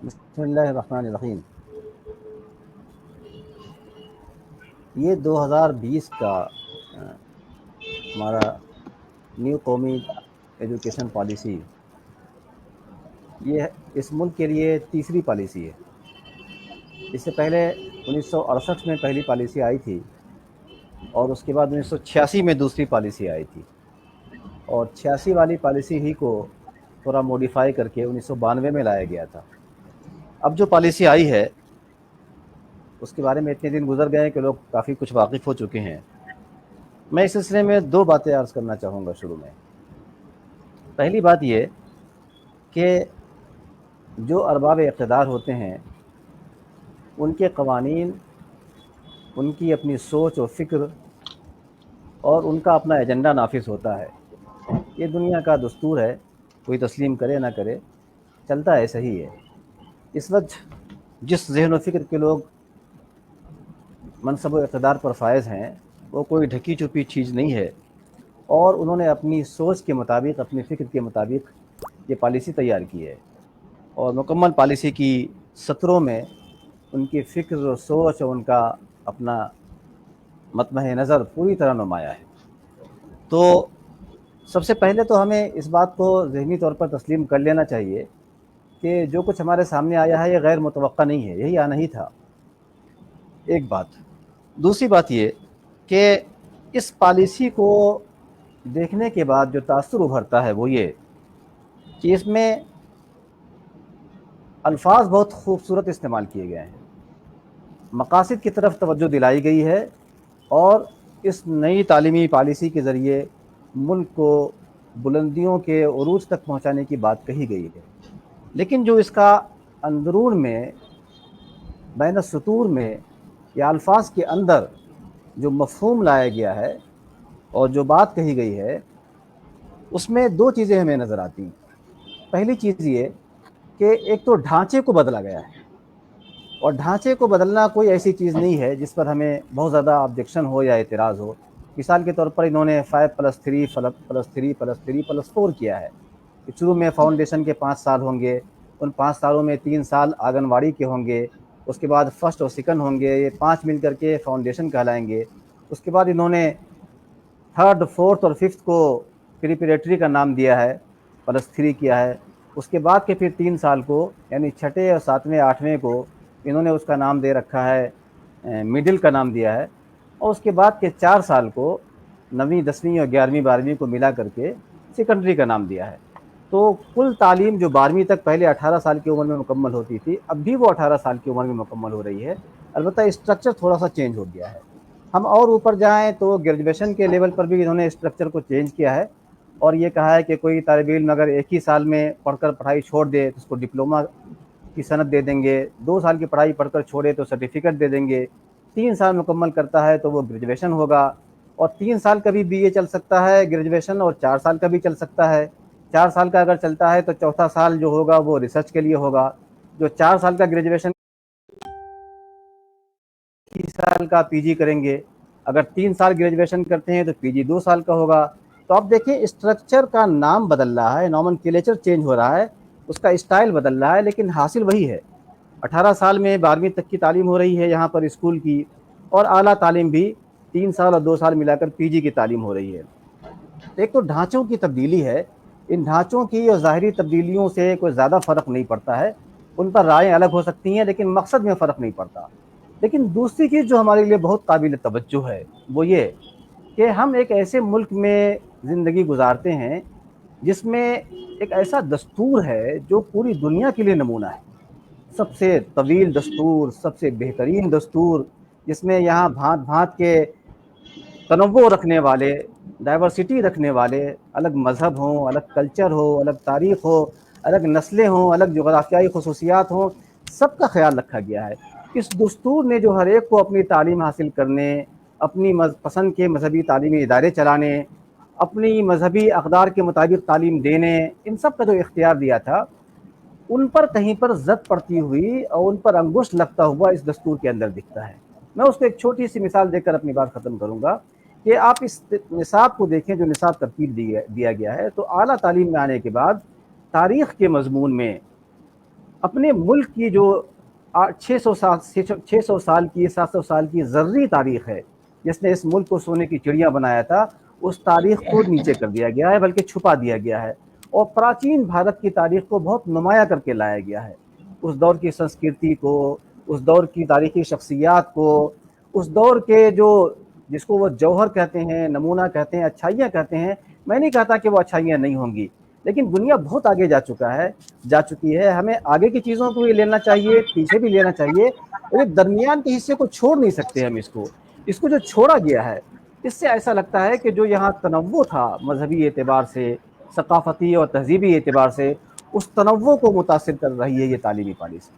بسم اللہ الرحمن الرحیم۔ یہ 2020 کا ہمارا نیو قومی ایجوکیشن پالیسی، یہ اس ملک کے لیے تیسری پالیسی ہے۔ اس سے پہلے 1968 میں پہلی پالیسی آئی تھی، اور اس کے بعد 1986 میں دوسری پالیسی آئی تھی، اور 86 والی پالیسی ہی کو تھوڑا موڈیفائی کر کے 1992 میں لایا گیا تھا۔ اب جو پالیسی آئی ہے اس کے بارے میں اتنے دن گزر گئے ہیں کہ لوگ کافی کچھ واقف ہو چکے ہیں۔ میں اس سلسلے میں دو باتیں عرض کرنا چاہوں گا شروع میں۔ پہلی بات یہ کہ جو ارباب اقتدار ہوتے ہیں ان کے قوانین، ان کی اپنی سوچ و فکر اور ان کا اپنا ایجنڈا نافذ ہوتا ہے۔ یہ دنیا کا دستور ہے، کوئی تسلیم کرے نہ کرے، چلتا ایسا ہی ہے۔ اس وقت جس ذہن و فکر کے لوگ منصب و اقتدار پر فائز ہیں وہ کوئی ڈھکی چھپی چیز نہیں ہے، اور انہوں نے اپنی سوچ کے مطابق، اپنی فکر کے مطابق یہ پالیسی تیار کی ہے، اور مکمل پالیسی کی سطروں میں ان کی فکر و سوچ اور ان کا اپنا مطمع نظر پوری طرح نمایاں ہے۔ تو سب سے پہلے تو ہمیں اس بات کو ذہنی طور پر تسلیم کر لینا چاہیے کہ جو کچھ ہمارے سامنے آیا ہے یہ غیر متوقع نہیں ہے، یہی آنا ہی تھا۔ ایک بات۔ دوسری بات یہ کہ اس پالیسی کو دیکھنے کے بعد جو تاثر ابھرتا ہے وہ یہ کہ اس میں الفاظ بہت خوبصورت استعمال کیے گئے ہیں، مقاصد کی طرف توجہ دلائی گئی ہے، اور اس نئی تعلیمی پالیسی کے ذریعے ملک کو بلندیوں کے عروج تک پہنچانے کی بات کہی گئی ہے۔ لیکن جو اس کا اندرون میں، بین السطور میں یا الفاظ کے اندر جو مفہوم لایا گیا ہے اور جو بات کہی گئی ہے، اس میں دو چیزیں ہمیں نظر آتی ہیں۔ پہلی چیز یہ کہ ایک تو ڈھانچے کو بدلا گیا ہے، اور ڈھانچے کو بدلنا کوئی ایسی چیز نہیں ہے جس پر ہمیں بہت زیادہ آبجیکشن ہو یا اعتراض ہو۔ مثال کے طور پر انہوں نے 5+3+3+3+4 کیا ہے۔ شروع میں فاؤنڈیشن کے 5 سال ہوں گے، ان 5 سالوں میں 3 سال آنگن واڑی کے ہوں گے، اس کے بعد فرسٹ اور سیکنڈ ہوں گے، یہ 5 مل کر کے فاؤنڈیشن کہلائیں گے۔ اس کے بعد انہوں نے تھرڈ، فورتھ اور ففتھ کو پریپریٹری کا نام دیا ہے، +3 کیا ہے۔ اس کے بعد کے پھر 3 سال کو، یعنی چھٹے اور ساتویں آٹھویں کو انہوں نے اس کا نام دے رکھا ہے، مڈل کا نام دیا ہے، اور اس کے بعد کے 4 سال کو، 9ویں 10ویں اور 11ویں 12ویں کو ملا کر کے سیکنڈری کا نام دیا ہے۔ تو کل تعلیم جو 12ویں تک پہلے 18 سال کی عمر میں مکمل ہوتی تھی، اب بھی وہ 18 سال کی عمر میں مکمل ہو رہی ہے، البتہ اسٹرکچر تھوڑا سا چینج ہو گیا ہے۔ ہم اور اوپر جائیں تو گریجویشن کے لیول پر بھی انہوں نے اسٹرکچر کو چینج کیا ہے، اور یہ کہا ہے کہ کوئی طالب علم اگر ایک ہی سال میں پڑھ کر پڑھائی چھوڑ دے تو اس کو ڈپلومہ کی سند دے دیں گے، 2 سال کی پڑھائی پڑھ کر چھوڑے تو سرٹیفکیٹ دے دیں گے، 3 سال مکمل کرتا ہے تو وہ گریجویشن ہوگا، اور 3 سال کا بھی BA چل سکتا ہے گریجویشن، اور 4 سال کا بھی چل سکتا ہے۔ 4 سال کا اگر چلتا ہے تو چوتھا سال جو ہوگا وہ ریسرچ کے لیے ہوگا۔ جو 4 سال کا گریجویشن، 30 سال کا PG کریں گے۔ اگر 3 سال گریجویشن کرتے ہیں تو PG 2 سال کا ہوگا۔ تو آپ دیکھیں اسٹرکچر کا نام بدل رہا ہے، نومنکلیچر چینج ہو رہا ہے، اس کا اسٹائل بدل رہا ہے، لیکن حاصل وہی ہے۔ 18 سال میں 12ویں تک کی تعلیم ہو رہی ہے یہاں پر اسکول کی، اور اعلیٰ تعلیم بھی 3 سال اور 2 سال ملا کر PG کی تعلیم ہو رہی ہے۔ ایک تو ڈھانچوں کی تبدیلی ہے، ان ڈھانچوں کی اور ظاہری تبدیلیوں سے کوئی زیادہ فرق نہیں پڑتا ہے، ان پر رائیں الگ ہو سکتی ہیں لیکن مقصد میں فرق نہیں پڑتا۔ لیکن دوسری چیز جو ہمارے لیے بہت قابل توجہ ہے وہ یہ کہ ہم ایک ایسے ملک میں زندگی گزارتے ہیں جس میں ایک ایسا دستور ہے جو پوری دنیا کے لیے نمونہ ہے، سب سے طویل دستور، سب سے بہترین دستور، جس میں یہاں بھانت بھانت کے تنوع رکھنے والے، ڈائیورسٹی رکھنے والے، الگ مذہب ہوں، الگ کلچر ہو، الگ تاریخ ہو، الگ نسلیں ہوں، الگ جغرافیائی خصوصیات ہوں، سب کا خیال رکھا گیا ہے۔ اس دستور نے جو ہر ایک کو اپنی تعلیم حاصل کرنے، اپنی پسند کے مذہبی تعلیمی ادارے چلانے، اپنی مذہبی اقدار کے مطابق تعلیم دینے، ان سب کا جو اختیار دیا تھا، ان پر کہیں پر زد پڑتی ہوئی اور ان پر انگشت لگتا ہوا اس دستور کے اندر دکھتا ہے۔ میں اس کو ایک چھوٹی سی مثال دے کر اپنی بات ختم کروں گا کہ آپ اس نصاب کو دیکھیں جو نصاب ترتیب دیا گیا ہے، تو اعلیٰ تعلیم میں آنے کے بعد تاریخ کے مضمون میں اپنے ملک کی جو 600 سال کی 700 سال کی زرعی تاریخ ہے، جس نے اس ملک کو سونے کی چڑیا بنایا تھا، اس تاریخ کو نیچے کر دیا گیا ہے، بلکہ چھپا دیا گیا ہے، اور پراچین بھارت کی تاریخ کو بہت نمایاں کر کے لایا گیا ہے۔ اس دور کی سنسکرتی کو، اس دور کی تاریخی شخصیات کو، اس دور کے جو جس کو وہ جوہر کہتے ہیں، نمونہ کہتے ہیں، اچھائیاں کہتے ہیں، میں نہیں کہتا کہ وہ اچھائیاں نہیں ہوں گی، لیکن دنیا بہت آگے جا چکی ہے۔ ہمیں آگے کی چیزوں کو بھی لینا چاہیے، پیچھے بھی لینا چاہیے، لیکن درمیان کے حصے کو چھوڑ نہیں سکتے ہم۔ اس کو جو چھوڑا گیا ہے، اس سے ایسا لگتا ہے کہ جو یہاں تنوع تھا مذہبی اعتبار سے، ثقافتی اور تہذیبی اعتبار سے، اس تنوع کو متاثر کر رہی ہے یہ تعلیمی پالیسی۔